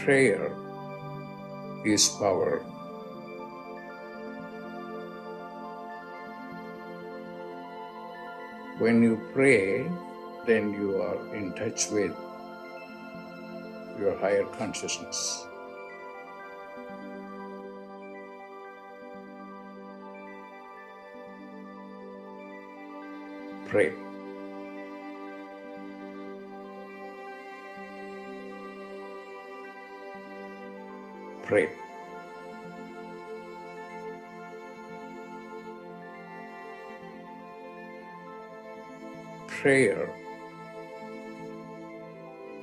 Prayer is power. When you pray, then you are in touch with your higher consciousness. Pray. Pray. Prayer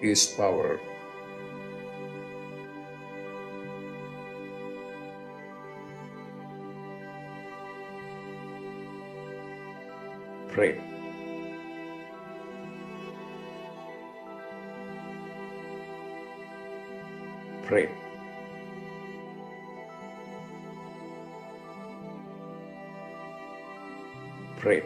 is power. Pray. Pray. Pray.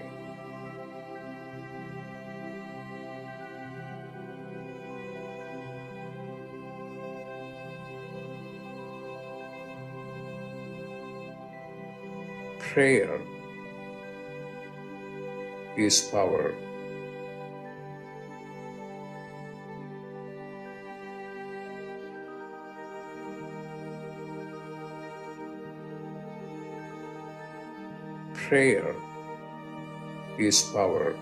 Prayer is power. Prayer is power.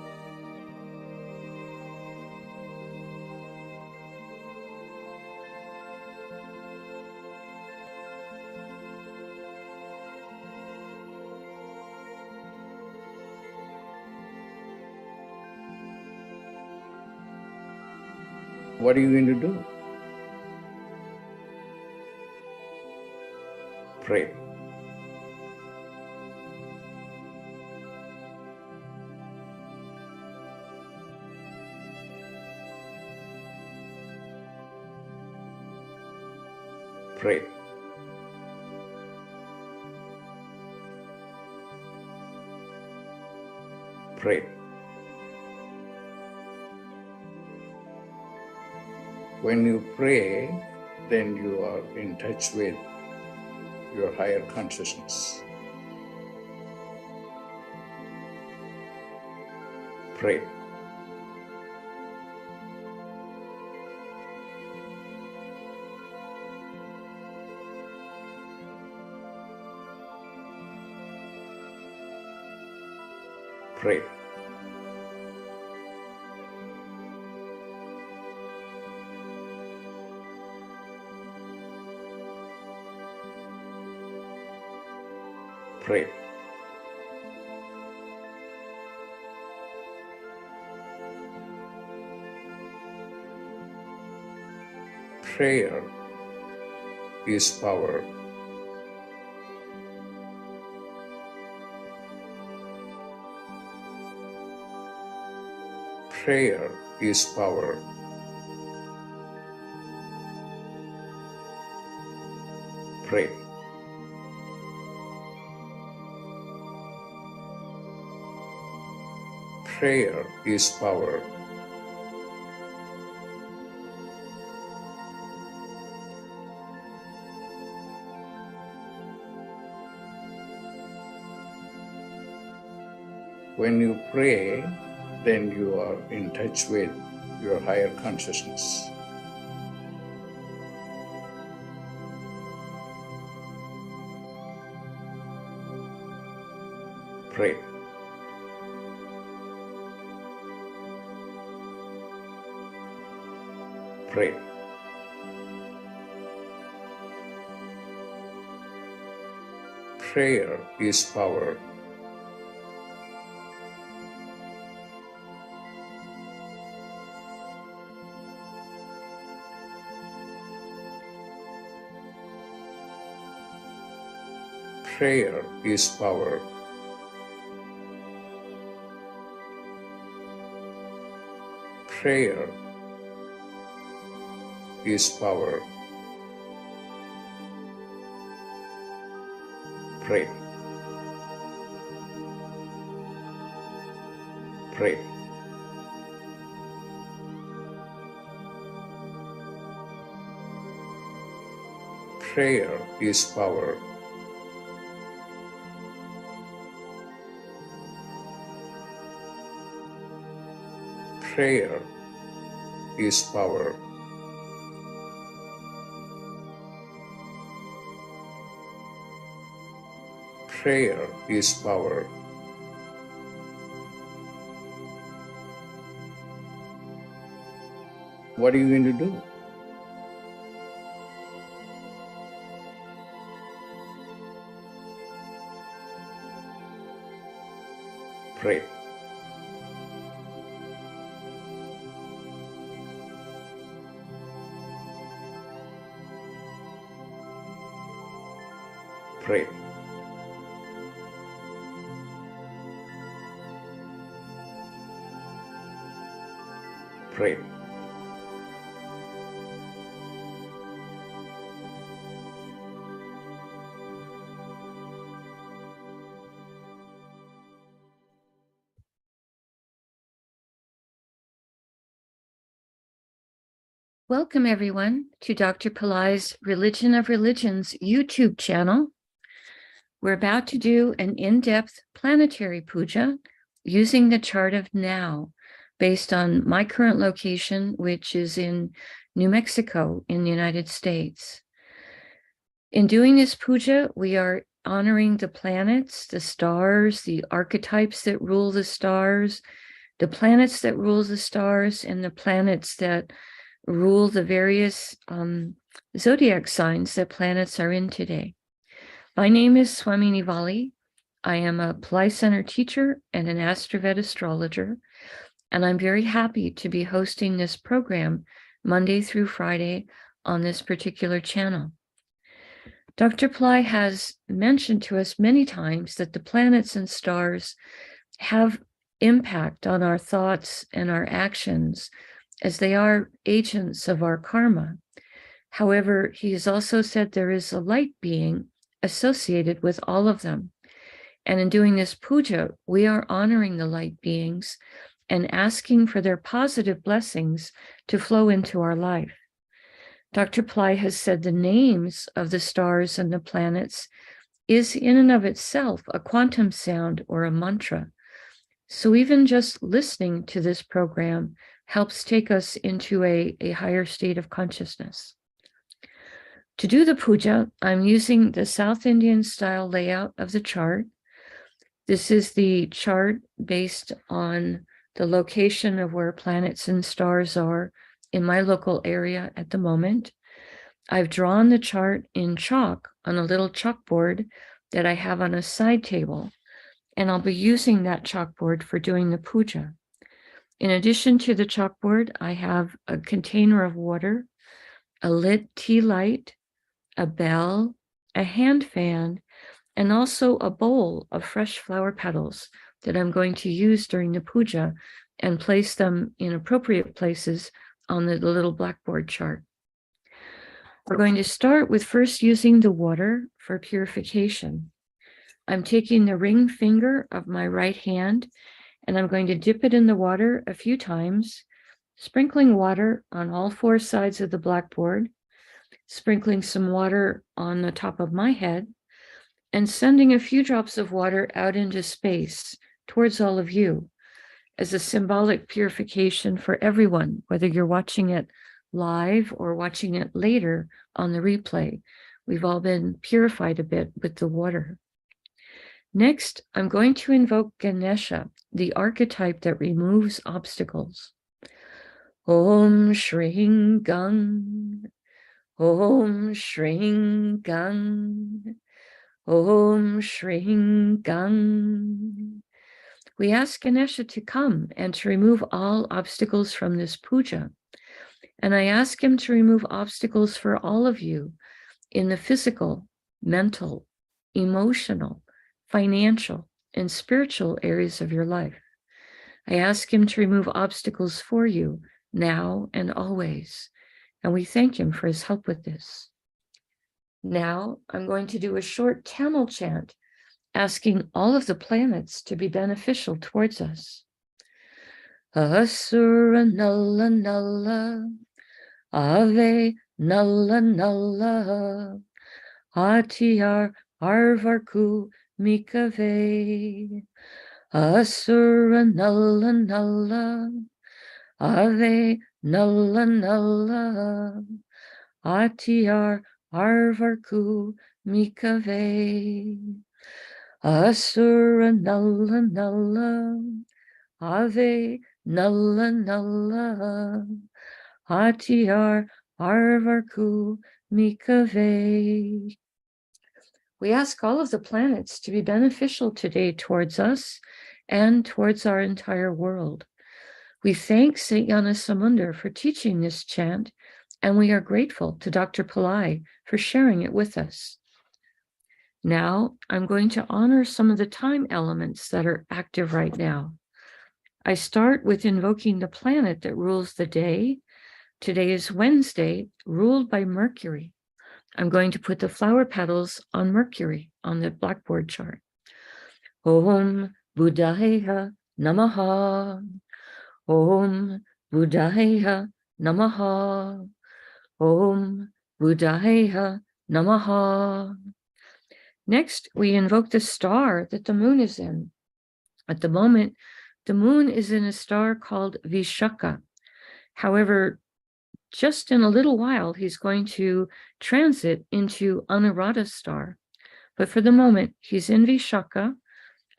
What are you going to do? Pray. Pray. Pray. When you pray, then you are in touch with your higher consciousness. Pray. Pray. Pray. Prayer is power. Prayer is power. Pray. Prayer is power. When you pray, then you are in touch with your higher consciousness. Pray. Pray. Prayer is power. Prayer is power. Prayer is power. Pray. Pray. Prayer is power. Prayer is power. Prayer is power. What are you going to do? Pray. Pray. Pray. Welcome, everyone, to Dr. Pillai's Religion of Religions YouTube channel. We're about to do an in-depth planetary puja using the chart of now, based on my current location, which is in New Mexico in the United States. In doing this puja, we are honoring the planets, the stars, the archetypes that rule the stars, the planets that rule the stars, and the planets that rule the various zodiac signs that planets are in today. My name is Swamini Valli. I am a Pillai Center teacher and an AstroVed astrologer, and I'm very happy to be hosting this program Monday through Friday on this particular channel. Dr. Pillai has mentioned to us many times that the planets and stars have impact on our thoughts and our actions, as they are agents of our karma. However, he has also said there is a light being associated with all of them. And in doing this puja, we are honoring the light beings and asking for their positive blessings to flow into our life. Dr. Pillai has said the names of the stars and the planets is in and of itself a quantum sound or a mantra. So even just listening to this program helps take us into a higher state of consciousness. To do the puja, I'm using the South Indian style layout of the chart. This is the chart based on the location of where planets and stars are in my local area at the moment. I've drawn the chart in chalk on a little chalkboard that I have on a side table, and I'll be using that chalkboard for doing the puja. In addition to the chalkboard, I have a container of water, a lit tea light, a bell, a hand fan, and also a bowl of fresh flower petals that I'm going to use during the puja and place them in appropriate places on the little blackboard chart. We're going to start with first using the water for purification. I'm taking the ring finger of my right hand and I'm going to dip it in the water a few times, sprinkling water on all four sides of the blackboard, sprinkling some water on the top of my head, and sending a few drops of water out into space towards all of you as a symbolic purification for everyone, whether you're watching it live or watching it later on the replay. We've all been purified a bit with the water. Next, I'm going to invoke Ganesha, the archetype that removes obstacles. Om Shring Gung, Om Shring Gung, Om Shring Gung. We ask Ganesha to come and to remove all obstacles from this puja. And I ask him to remove obstacles for all of you in the physical, mental, emotional, financial, and spiritual areas of your life. I ask him to remove obstacles for you now and always. And we thank him for his help with this. Now I'm going to do a short Tamil chant, asking all of the planets to be beneficial towards us. Asura Nalla Nalla, Ave Nalla Nalla, Atyar Arvarku Mikave, Asura Nalla Nalla, Ave Nalla Nalla, Atyar Arvarku Mikave, Asura Nalla Nalla, Ave Nalla Nalla, Atyar Arvarku Mikave. We ask all of the planets to be beneficial today towards us and towards our entire world. We thank St. Gnanasamunda for teaching this chant, and we are grateful to Dr. Pillai for sharing it with us. Now, I'm going to honor some of the time elements that are active right now. I start with invoking the planet that rules the day. Today is Wednesday, ruled by Mercury. I'm going to put the flower petals on Mercury on the blackboard chart. Om Buddhaya Namaha. Om Buddhaya Namaha. Om Buddhaya Namaha. Next, we invoke the star that the moon is in. At the moment, the moon is in a star called Vishaka. However, just in a little while, he's going to transit into Anuradha star. But for the moment, he's in Vishaka,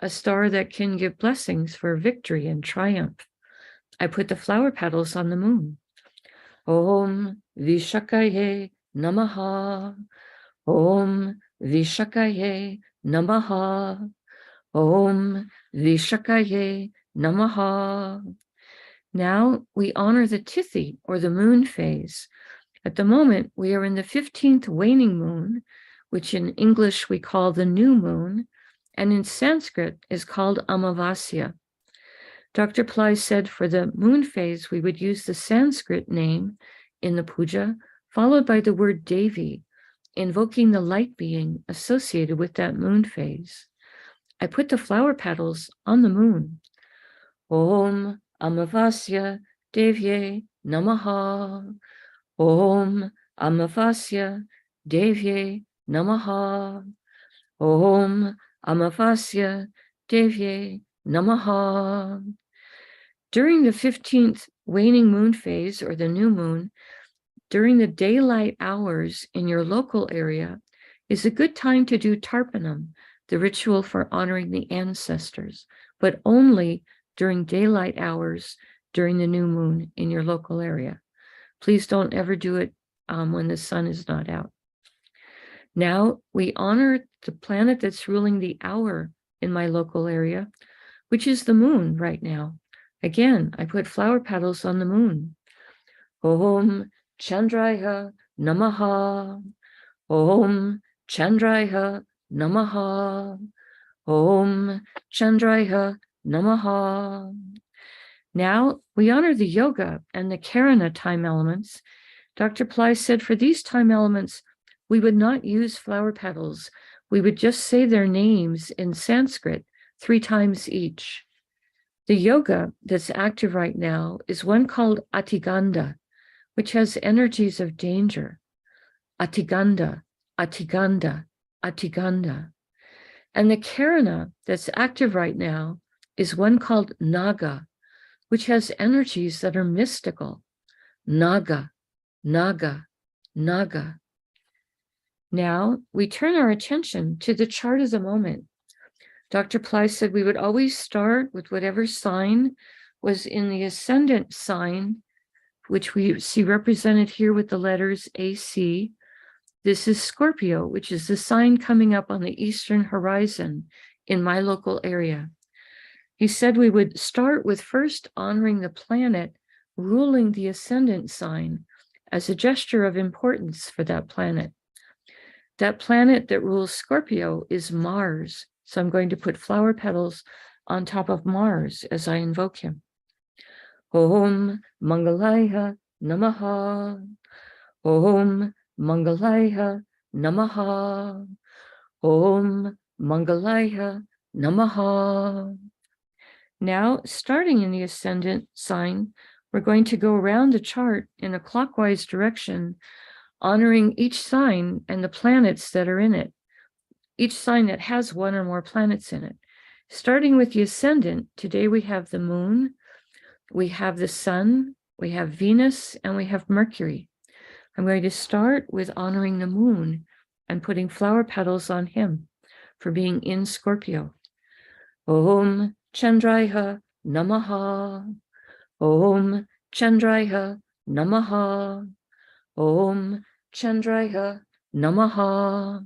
a star that can give blessings for victory and triumph. I put the flower petals on the moon. Om Vishakaye Namaha. Om Vishakaye Namaha. Om Vishakaye Namaha. Now we honor the Tithi, or the moon phase. At the moment, we are in the 15th waning moon, which in English we call the new moon, and in Sanskrit is called Amavasya. Dr. Pillai said for the moon phase, we would use the Sanskrit name in the puja, followed by the word Devi, invoking the light being associated with that moon phase. I put the flower petals on the moon. Om Amavasya Devye Namaha. Om Amavasya Devye Namaha. Om Amavasya Devye Namaha. During the 15th waning moon phase, or the new moon, during the daylight hours in your local area is a good time to do Tarpanam, the ritual for honoring the ancestors, but only during daylight hours during the new moon in your local area. Please don't ever do it when the sun is not out. Now we honor the planet that's ruling the hour in my local area, which is the moon right now. Again, I put flower petals on the moon. Om Chandraya Namaha. Om Chandraya Namaha. Om Chandraya Namaha. Now we honor the yoga and the Karana time elements. Dr. Pillai said for these time elements, we would not use flower petals. We would just say their names in Sanskrit 3 times each. The yoga that's active right now is one called Atiganda, which has energies of danger. Atiganda, Atiganda, Atiganda. And the Karana that's active right now is one called Naga, which has energies that are mystical. Naga, Naga, Naga. Now we turn our attention to the chart of the moment. Dr. Pillai said we would always start with whatever sign was in the ascendant sign, which we see represented here with the letters AC. This is Scorpio, which is the sign coming up on the eastern horizon in my local area. He said we would start with first honoring the planet ruling the ascendant sign as a gesture of importance for that planet. That planet that rules Scorpio is Mars. So I'm going to put flower petals on top of Mars as I invoke him. Om Mangalaya Namaha. Om Mangalaya Namaha. Om Mangalaya Namaha. Now, starting in the ascendant sign, we're going to go around the chart in a clockwise direction, honoring each sign and the planets that are in it, each sign that has one or more planets in it. Starting with the ascendant, today we have the moon, we have the sun, we have Venus, and we have Mercury. I'm going to start with honoring the moon and putting flower petals on him for being in Scorpio. Om Chandraya Namaha. Om Chandraya Namaha. Om Chandraya Namaha.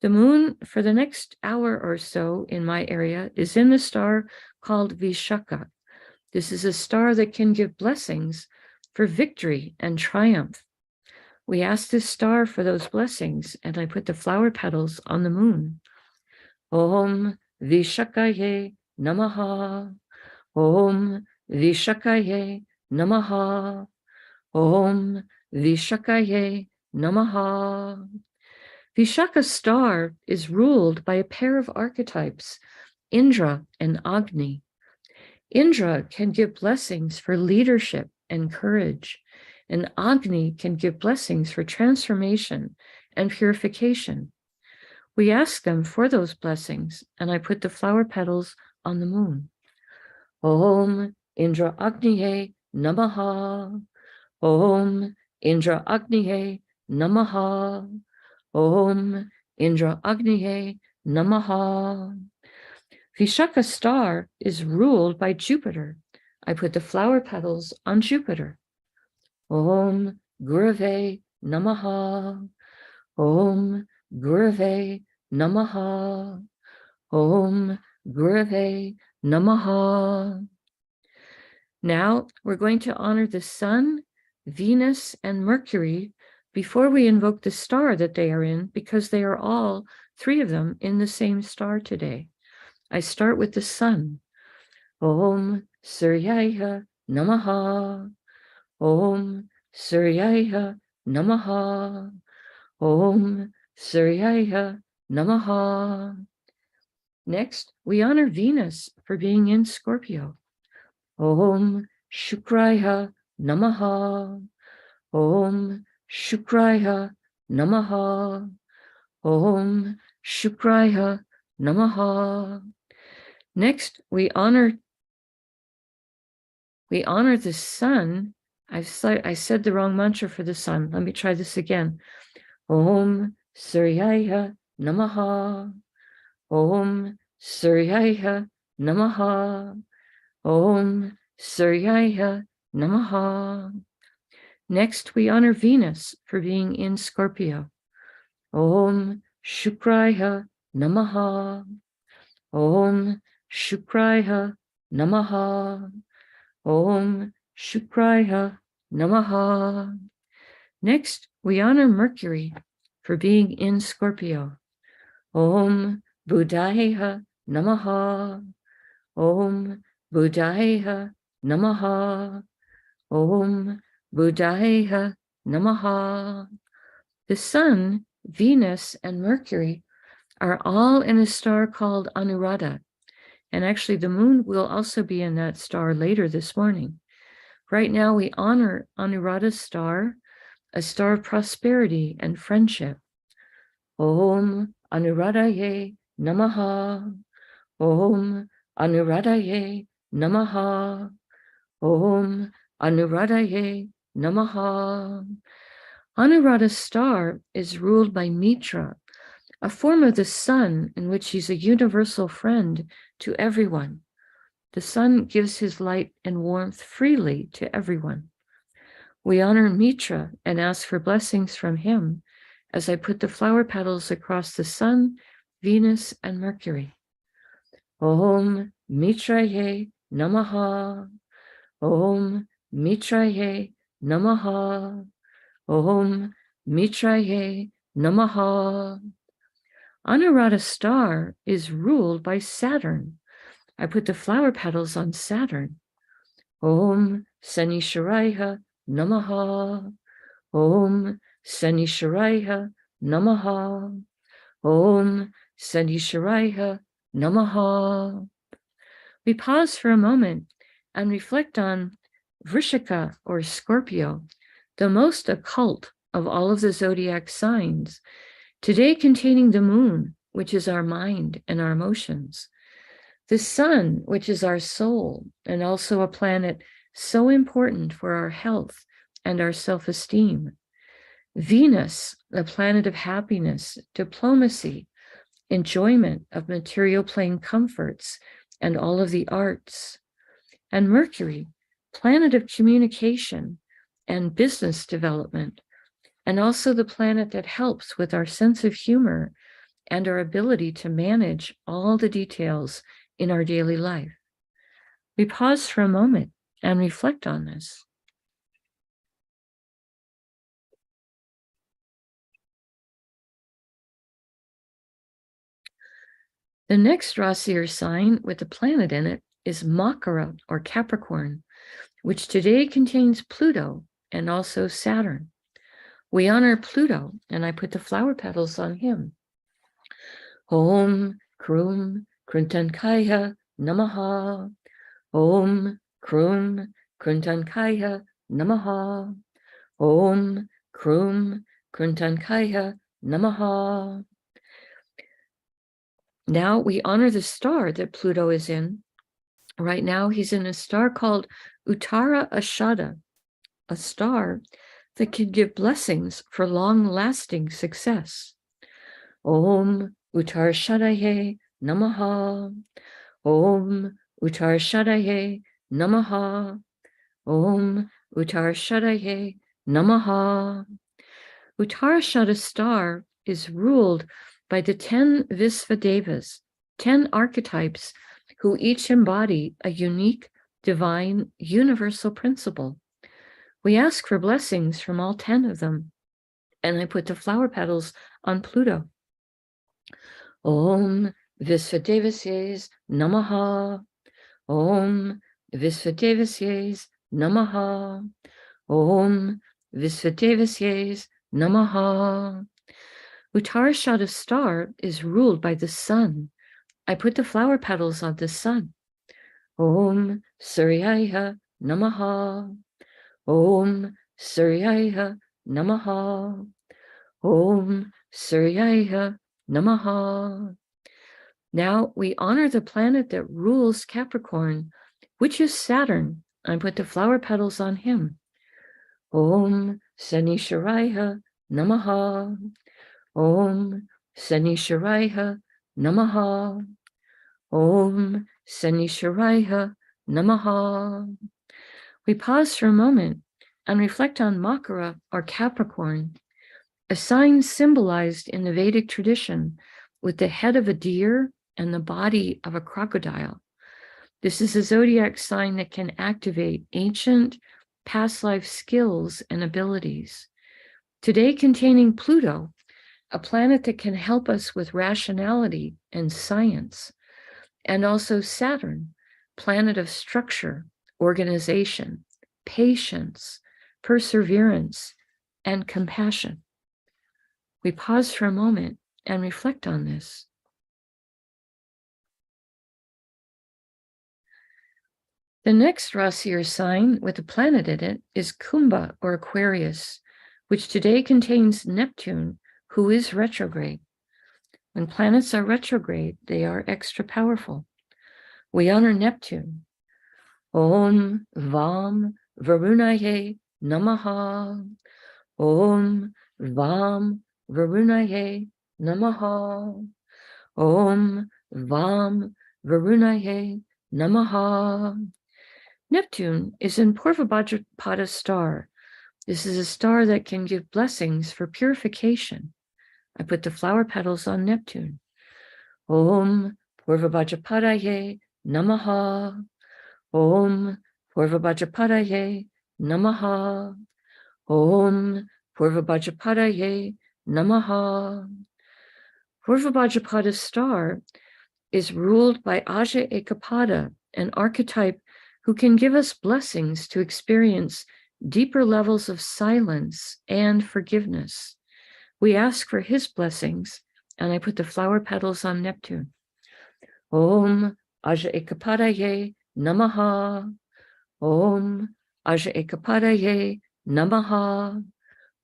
The moon for the next hour or so in my area is in the star called Vishaka. This is a star that can give blessings for victory and triumph. We ask this star for those blessings, and I put the flower petals on the moon. Om Vishakaye Namaha. Om Vishakaye Namaha. Om Vishakaye Namaha. Vishaka star is ruled by a pair of archetypes, Indra and Agni. Indra can give blessings for leadership and courage, and Agni can give blessings for transformation and purification. We ask them for those blessings, and I put the flower petals on the moon. Om Indra Agniye Namaha. Om Indra Agniye Namaha. Om Indra Agniye Namaha. Vishaka star is ruled by Jupiter. I put the flower petals on Jupiter. Om Gurave Namaha. Om Gurave Namaha. Om Gurave Namaha. Now we're going to honor the sun, Venus, and Mercury before we invoke the star that they are in, because they are all, three of them, in the same star today. I start with the sun. Om Suryaya Namaha. Om Suryaya Namaha. Om Suryaya Namaha. Next, we honor Venus for being in Scorpio. Om Shukraya Namaha. Om Shukraya Namaha. Om Shukraya Namaha. Next, we honor the sun. I said the wrong mantra for the sun. Let me try this again. Om Suryaya Namaha. Om Suryaya Namaha. Om Suryaya Namaha. Next, we honor Venus for being in Scorpio. Om Shukraya Namaha. Om Shukraya Namaha. Om Shukraya Namaha. Next, we honor Mercury for being in Scorpio. Om Buddhaya Namaha. Om Buddhaya Namaha. Om Buddhaya Namaha. The sun, Venus, and Mercury are all in a star called Anuradha. And actually, the moon will also be in that star later this morning. Right now, we honor Anuradha's star, a star of prosperity and friendship. Om Anuradhaye Namaha. Om Anuradhaye Namaha. Om Anuradhaye Namaha. Anuradha's star is ruled by Mitra, a form of the sun in which he's a universal friend to everyone. The sun gives his light and warmth freely to everyone. We honor Mitra and ask for blessings from him as I put the flower petals across the sun, Venus, and Mercury. Om Mitraye Namaha. Om Mitraye Namaha. Om Mitraye Namaha. Anuradha star is ruled by Saturn. I put the flower petals on Saturn. Om Sanisharaya Namaha. Om Sanisharaya Namaha. Om Sanisharaya Namaha. We pause for a moment and reflect on Vrishaka or Scorpio, the most occult of all of the zodiac signs, today containing the moon, which is our mind and our emotions, the sun, which is our soul, and also a planet so important for our health and our self-esteem, Venus, the planet of happiness, diplomacy, enjoyment of material plane comforts, and all of the arts, and Mercury, planet of communication and business development, and also the planet that helps with our sense of humor and our ability to manage all the details in our daily life. We pause for a moment and reflect on this. The next Rasi or sign with a planet in it is Makara or Capricorn, which today contains Pluto and also Saturn. We honor Pluto, and I put the flower petals on him. Om Krum Kruntankaya Namaha. Om Krum Kruntankaya Namaha. Om Krum Kruntankaya Namaha. Now we honor the star that Pluto is in. Right now he's in a star called Uttara Ashada, a star that can give blessings for long-lasting success. Om Uttara Shadaye Namaha. Om Uttara Shadaye Namaha. Om Uttara Shadaye Namaha. Uttarashada star is ruled by the 10 Visvadevas, 10 archetypes who each embody a unique, divine, universal principle. We ask for blessings from all 10 of them, and I put the flower petals on Pluto. Om Visvadevasye Namaha. Om Visvadevasye Namaha. Om Visvadevasye Namaha. Uttarashada star is ruled by the sun. I put the flower petals on the sun. Om Suryaya Namaha. Om Suryaya Namaha. Om Suryaya Namaha. Now we honor the planet that rules Capricorn, which is Saturn. I put the flower petals on him. Om Sanisharaya Namaha. Om Sanisharaya Namaha. Om Sanisharaya Namaha. We pause for a moment and reflect on Makara or Capricorn, a sign symbolized in the Vedic tradition with the head of a deer and the body of a crocodile. This is a zodiac sign that can activate ancient past life skills and abilities. Today containing Pluto, a planet that can help us with rationality and science, and also Saturn, planet of structure, organization, patience, perseverance, and compassion. We pause for a moment and reflect on this. The next Rasi or sign with a planet in it is Kumbha or Aquarius, which today contains Neptune, who is retrograde. When planets are retrograde, they are extra powerful. We honor Neptune. Om Vam Varunaye Namaha. Om Vam Varunaye Namaha. Om Vam Varunaye Namaha. Neptune is in Purvabhadrapada star. This is a star that can give blessings for purification. I put the flower petals on Neptune. Om Purvabhadrapadaye Namaha. Om Purvabhadrapadaye Namaha. Om Purvabhadrapadaye Namaha. Purvabhadrapada star is ruled by Aja Ekapada, an archetype who can give us blessings to experience deeper levels of silence and forgiveness. We ask for his blessings, and I put the flower petals on Neptune. Om Aja Ekapadaye Namaha. Om Aja Ekapadaye Namaha.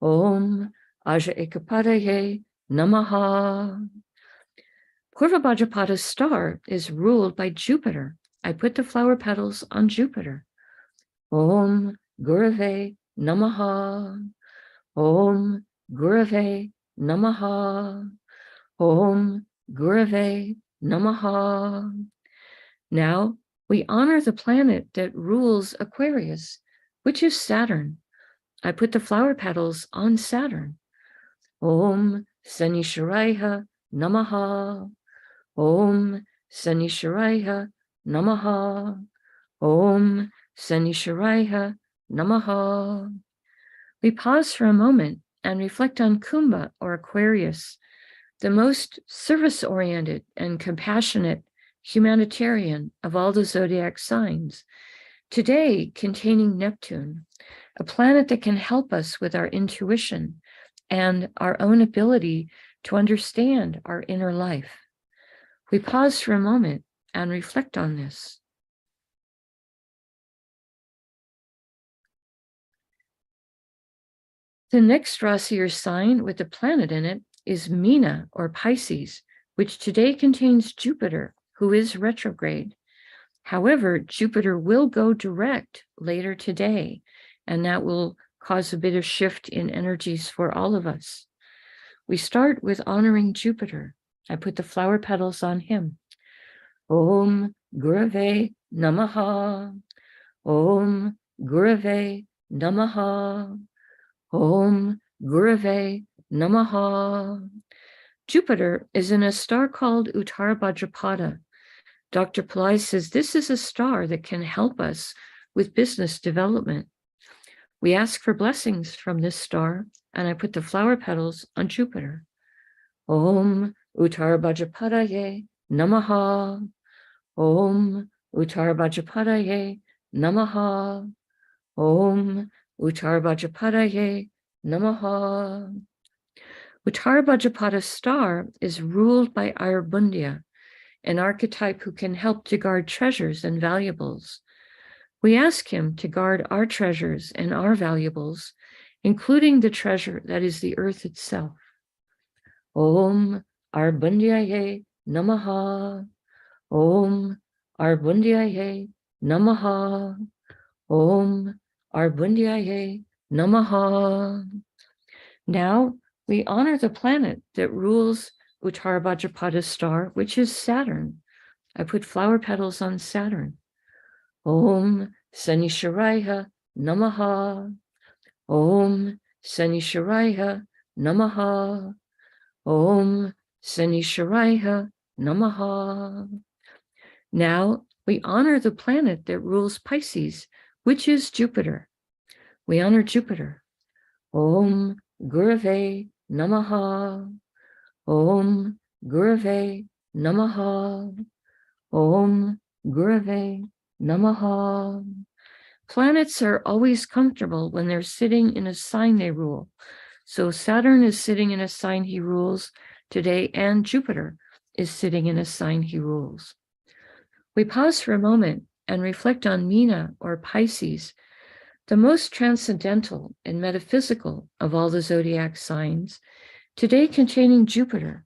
Om Aja Ekapadaye Namaha. Purva Bhajapada's star is ruled by Jupiter. I put the flower petals on Jupiter. Om Gurave Namaha. Om Gurave Namaha. Om Gurave Namaha. Now we honor the planet that rules Aquarius, which is Saturn. I put the flower petals on Saturn. Om Sanisharaya Namaha. Om Sanisharaya Namaha. Om Sanisharaya Namaha. We pause for a moment and reflect on Kumbha or Aquarius, the most service-oriented and compassionate humanitarian of all the zodiac signs, today containing Neptune, a planet that can help us with our intuition and our own ability to understand our inner life. We pause for a moment and reflect on this. The next Rasi or sign with a planet in it is Meena or Pisces, which today contains Jupiter, who is retrograde. However, Jupiter will go direct later today, and that will cause a bit of shift in energies for all of us. We start with honoring Jupiter. I put the flower petals on him. Om Gurave Namaha. Om Gurave Namaha. Om Gurave Namaha. Jupiter is in a star called Uttara Bhadrapada. Dr. Pillai says this is a star that can help us with business development. We ask for blessings from this star, and I put the flower petals on Jupiter. Om Uttara Bhadrapadaye Namaha. Om Uttara Bhadrapadaye Namaha. Om Uttara Bhadrapadaye Namaha. Uttara Bhadrapada star is ruled by Ayurbundya, an archetype who can help to guard treasures and valuables. We ask him to guard our treasures and our valuables, including the treasure that is the earth itself. Om Ayurbundyaye Namaha. Om Ayurbundyaye Namaha. Om Ayurbundyaye Namaha. Now we honor the planet that rules Uttara Bhadrapada star, which is Saturn. I put flower petals on Saturn. Om Sanisharaya Namaha. Om Sanisharaya Namaha. Om Sanisharaya Namaha. Now we honor the planet that rules Pisces, which is Jupiter. We honor Jupiter. Om Gurave Namaha. Om Gurave Namaha. Om Gurave Namaha. Planets are always comfortable when they're sitting in a sign they rule. So Saturn is sitting in a sign he rules today, and Jupiter is sitting in a sign he rules. We pause for a moment and reflect on Meena or Pisces, the most transcendental and metaphysical of all the zodiac signs, today containing Jupiter,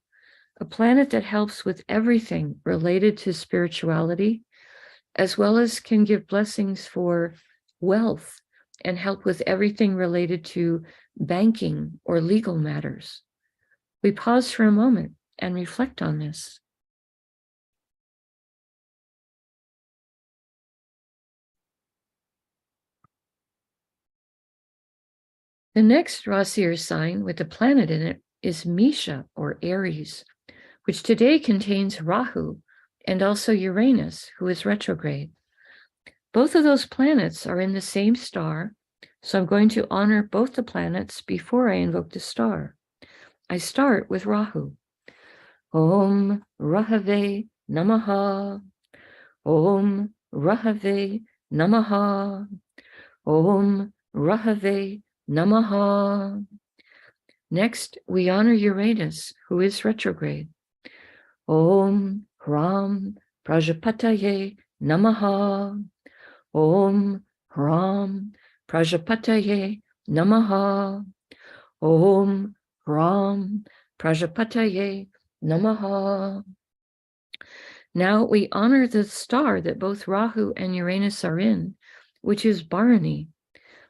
a planet that helps with everything related to spirituality, as well as can give blessings for wealth and help with everything related to banking or legal matters. We pause for a moment and reflect on this. The next Rasi or sign with a planet in it is Mesha or Aries, which today contains Rahu and also Uranus, who is retrograde. Both of those planets are in the same star, so I'm going to honor both the planets before I invoke the star. I start with Rahu. Om Rahave Namaha. Om Rahave Namaha. Om Rahave Namaha. Next, we honor Uranus, who is retrograde. Om Hram Prajapataye Namaha. Om Hram Prajapataye Namaha. Om Ram Prajapataye Namaha. Now we honor the star that both Rahu and Uranus are in, which is Bharani.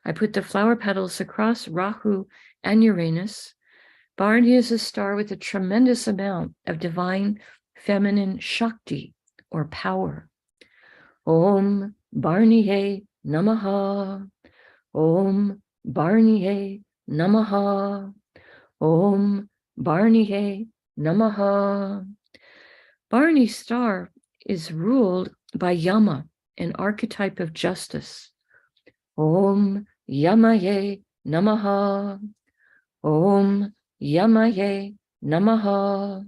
I put the flower petals across Rahu and Uranus. Bharani is a star with a tremendous amount of divine feminine Shakti or power. Om Bharaniye Namaha. Om Bharaniye Namaha. Om Bharaniye Namaha. Bharani star is ruled by Yama, an archetype of justice. Om Yamaye Namaha. Om Yamaye Namaha.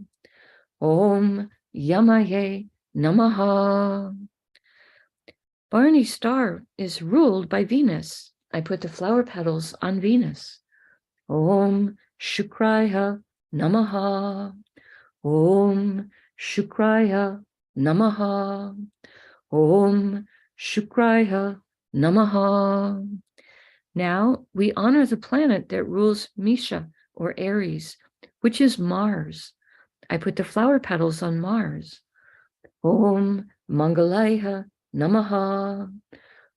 Om Yamaye Namaha. Bharani star is ruled by Venus. I put the flower petals on Venus. Om Shukraya Namaha. Om Shukraya Namaha. Om Shukraya Namaha. Now we honor the planet that rules Misha or Aries, which is Mars. I put the flower petals on Mars. Om Mangalaya Namaha.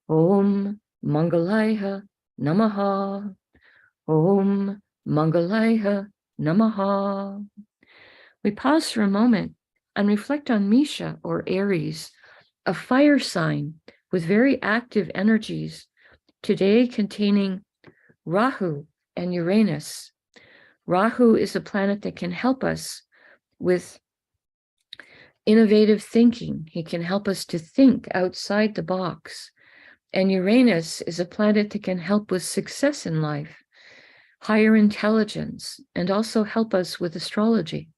Om Mangalaya Namaha. Om Mangalaya Namaha. We pause for a moment and reflect on Misha or Aries, a fire sign with very active energies, today containing Rahu and Uranus. Rahu is a planet that can help us with innovative thinking. He can help us to think outside the box. And Uranus is a planet that can help with success in life, higher intelligence, and also help us with astrology.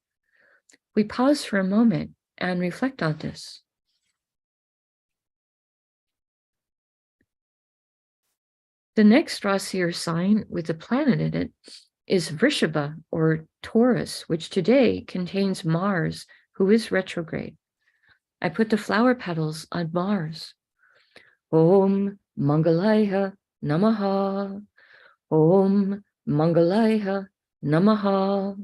We pause for a moment and reflect on this. The next Rasi or sign with a planet in it is Vrishabha or Taurus, which today contains Mars, who is retrograde. I put the flower petals on Mars. Om Mangalaya Namaha. Om Mangalaya Namaha.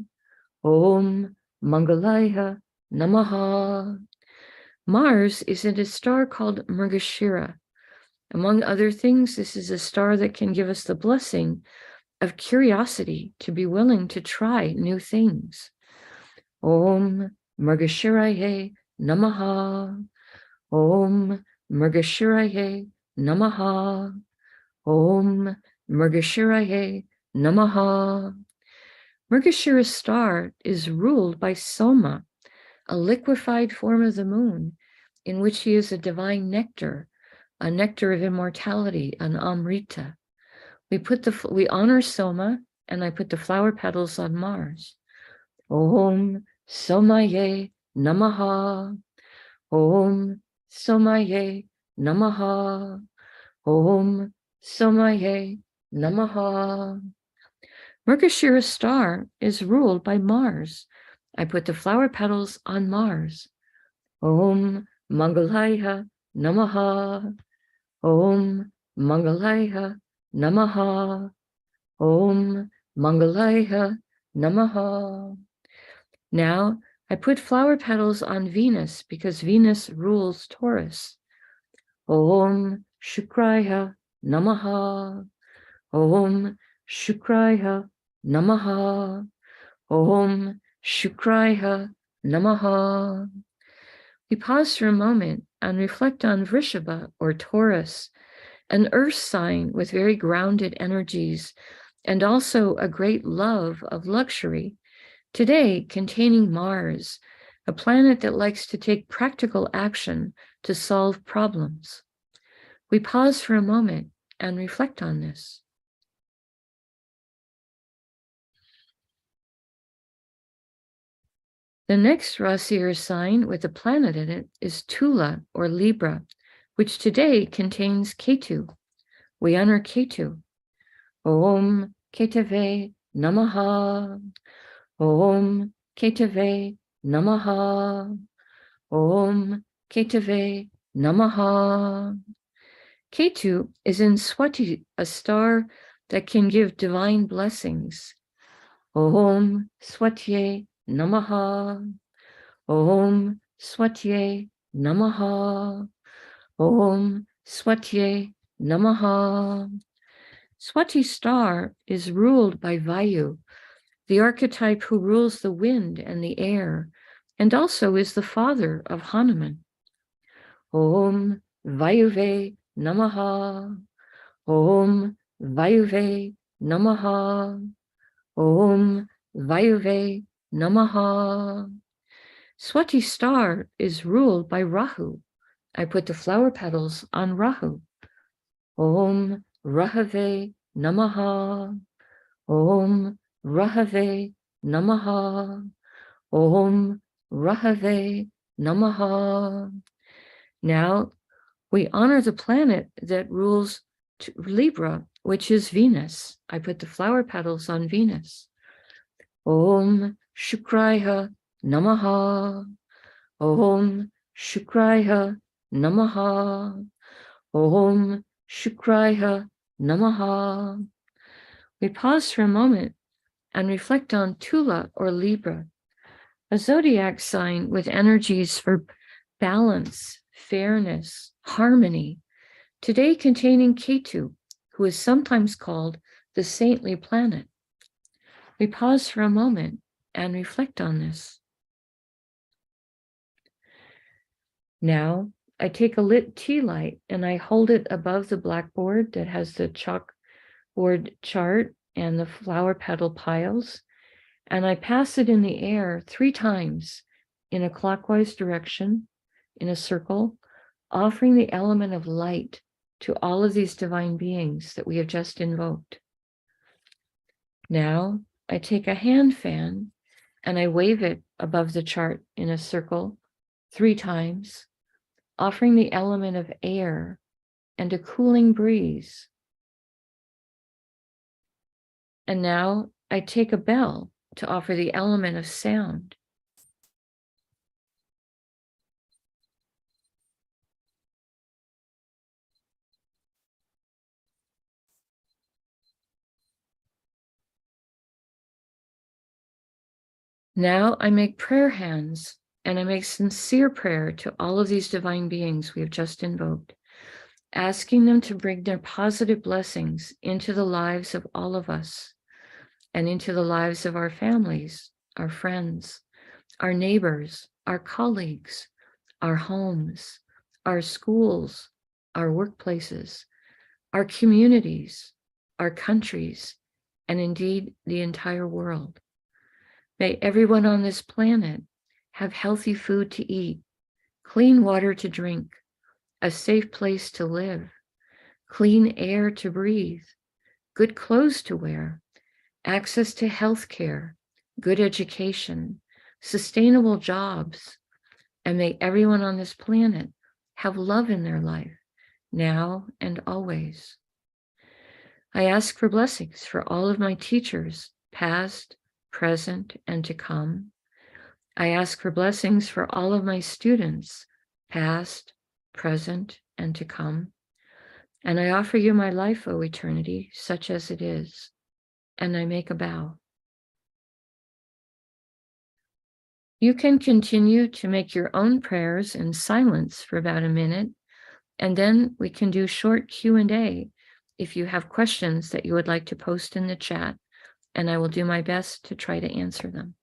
Om Mangalaya Namaha. Mars is in a star called Mrigashira. Among other things, this is a star that can give us the blessing of curiosity, to be willing to try new things. Om Mrigashiraye Namaha. Om Mrigashiraye Namaha. Om Mrigashiraye Namaha. Mrigashira star is ruled by Soma, a liquefied form of the moon, in which he is a divine nectar, a nectar of immortality, an Amrita. We honor Soma, and I put the flower petals on Mars. Om Somaye Namaha. Om Somaye Namaha. Om Somaye Namaha. Mrigashira star is ruled by Mars. I put the flower petals on Mars. Om Mangalaya Namaha. Om Mangalaya Namaha. Om Mangalaya Namaha. Now I put flower petals on Venus because Venus rules Taurus. Om Shukraya Namaha. Om Shukraya Namaha. Om Shukraya Namaha. We pause for a moment and reflect on Vrishabha or Taurus, an earth sign with very grounded energies and also a great love of luxury, today containing Mars, a planet that likes to take practical action to solve problems. We pause for a moment and reflect on this. The next Rasi or sign with a planet in it is Tula or Libra, which today contains Ketu. We honor Ketu. Om Ketave Namaha. Om Ketave Namaha. Om Ketave Namaha. Ketu is in Swati, a star that can give divine blessings. Om Swatye Namaha. Om Swatye Namaha. Om Swatye Namaha. Swati star is ruled by Vayu, the archetype who rules the wind and the air, and also is the father of Hanuman. Om Vayuve Namaha. Om Vayuve Namaha. Om Vayuve Namaha. Swati star is ruled by Rahu. I put the flower petals on Rahu. Om Rahave Namaha. Om Rahave Namaha. Om Rahave Namaha. Now we honor the planet that rules Libra, which is Venus. I put the flower petals on Venus. Om Shukraya Namaha. Om Shukraya Namaha. Om Shukraya Namaha. We pause for a moment and reflect on Tula or Libra, a zodiac sign with energies for balance, fairness, harmony, today containing Ketu, who is sometimes called the saintly planet. We pause for a moment and reflect on this. Now, I take a lit tea light and I hold it above the blackboard that has the chalkboard chart and the flower petal piles, and I pass it in the air 3 times in a clockwise direction, in a circle, offering the element of light to all of these divine beings that we have just invoked. Now, I take a hand fan and I wave it above the chart in a circle 3 times, offering the element of air and a cooling breeze. And now I take a bell to offer the element of sound. Now I make prayer hands and I make sincere prayer to all of these divine beings we have just invoked, asking them to bring their positive blessings into the lives of all of us and into the lives of our families, our friends, our neighbors, our colleagues, our homes, our schools, our workplaces, our communities, our countries, and indeed the entire world. May everyone on this planet have healthy food to eat, clean water to drink, a safe place to live, clean air to breathe, good clothes to wear, access to health care, good education, sustainable jobs, and may everyone on this planet have love in their life, now and always. I ask for blessings for all of my teachers, past, present, and to come. I ask for blessings for all of my students, past, present, and to come. And I offer you my life, O eternity, such as it is. And I make a bow. You can continue to make your own prayers in silence for about a minute, and then we can do short Q&A if you have questions that you would like to post in the chat, and I will do my best to try to answer them.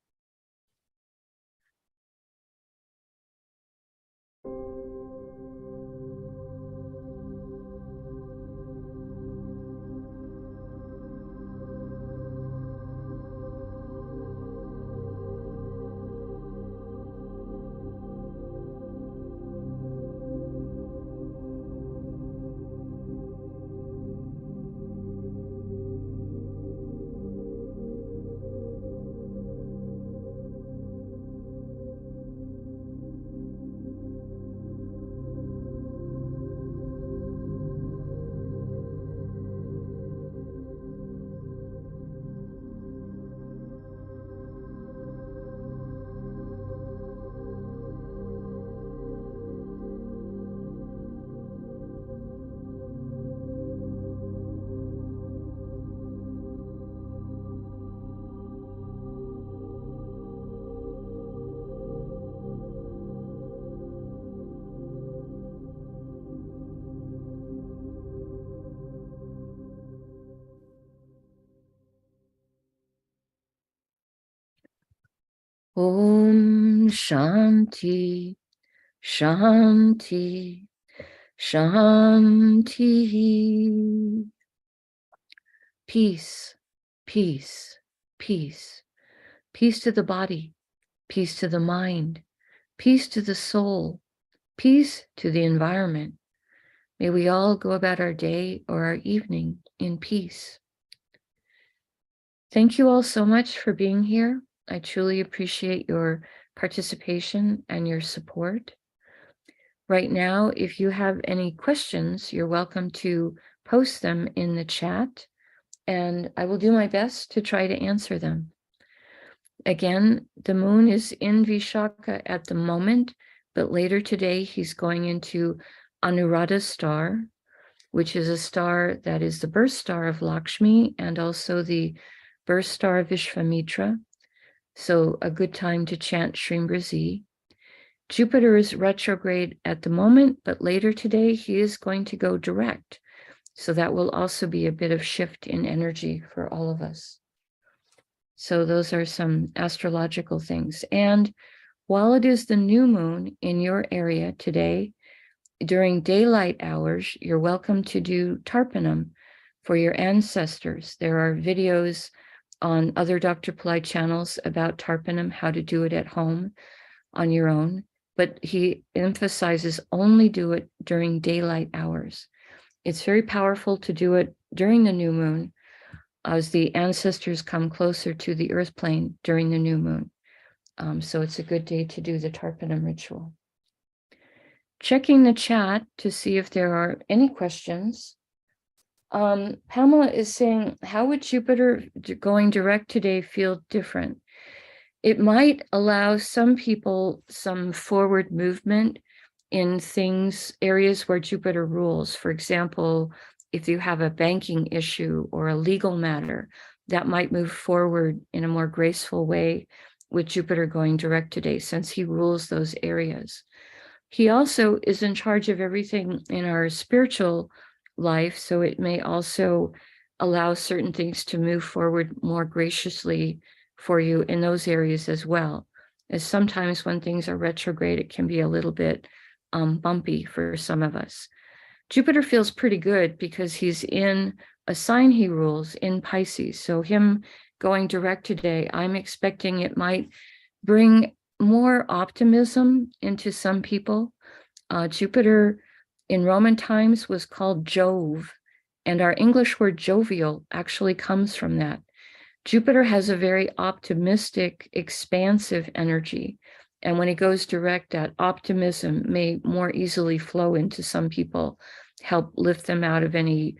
Om Shanti, Shanti, Shanti. Peace, peace, peace. Peace to the body, peace to the mind, peace to the soul, peace to the environment. May we all go about our day or our evening in peace. Thank you all so much for being here. I truly appreciate your participation and your support. Right now, if you have any questions, you're welcome to post them in the chat, and I will do my best to try to answer them. Again, the moon is in Vishaka at the moment, but later today he's going into Anuradha star, which is a star that is the birth star of Lakshmi and also the birth star of Vishvamitra. So a good time to chant Shrimbrazi. Jupiter is retrograde at the moment, but later today he is going to go direct. So that will also be a bit of shift in energy for all of us. So those are some astrological things. And while it is the new moon in your area today, during daylight hours, you're welcome to do Tarpanam for your ancestors. There are videos on other Dr. Pillai channels about Tarpanam, how to do it at home on your own. But he emphasizes only do it during daylight hours. It's very powerful to do it during the new moon, as the ancestors come closer to the earth plane during the new moon. So it's a good day to do the Tarpanam ritual. Checking the chat to see if there are any questions. Pamela is saying, how would Jupiter going direct today feel different? It might allow some people some forward movement in things, areas where Jupiter rules. For example, if you have a banking issue or a legal matter, that might move forward in a more graceful way with Jupiter going direct today, since he rules those areas. He also is in charge of everything in our spiritual life, so it may also allow certain things to move forward more graciously for you in those areas as well. As sometimes when things are retrograde, it can be a little bit bumpy for some of us. Jupiter feels pretty good because he's in a sign he rules in Pisces. So him going direct today, I'm expecting it might bring more optimism into some people. Jupiter in Roman times was called Jove, and our English word jovial actually comes from that. Jupiter has a very optimistic, expansive energy. And when he goes direct, that optimism may more easily flow into some people, help lift them out of any,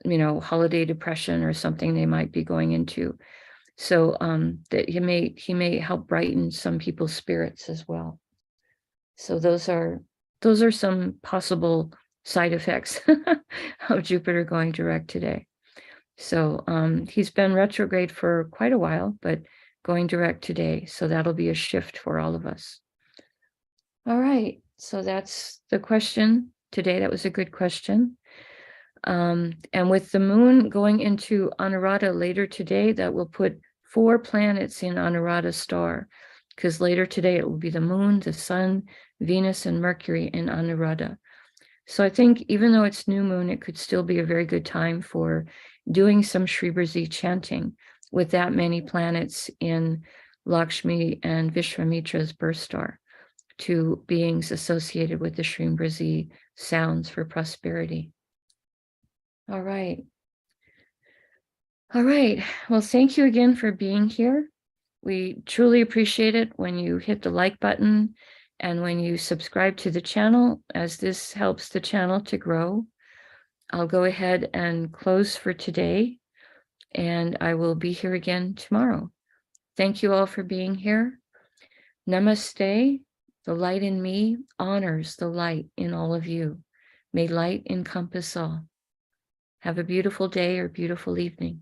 holiday depression or something they might be going into. So that he may help brighten some people's spirits as well. So those are some possible side effects of Jupiter going direct today. So he's been retrograde for quite a while, but going direct today. So that'll be a shift for all of us. All right. So that's the question today. That was a good question. And with the moon going into Anuradha later today, that will put 4 planets in Anuradha star, because later today it will be the moon, the sun, Venus, and Mercury in Anuradha. So I think even though it's new moon, it could still be a very good time for doing some Shribrazi chanting with that many planets in Lakshmi and Vishvamitra's birth star, 2 beings associated with the Shribrazi sounds for prosperity. All right. All right. Well, thank you again for being here. We truly appreciate it when you hit the like button and when you subscribe to the channel, as this helps the channel to grow. I'll go ahead and close for today, and I will be here again tomorrow. Thank you all for being here. Namaste. The light in me honors the light in all of you. May light encompass all. Have a beautiful day or beautiful evening.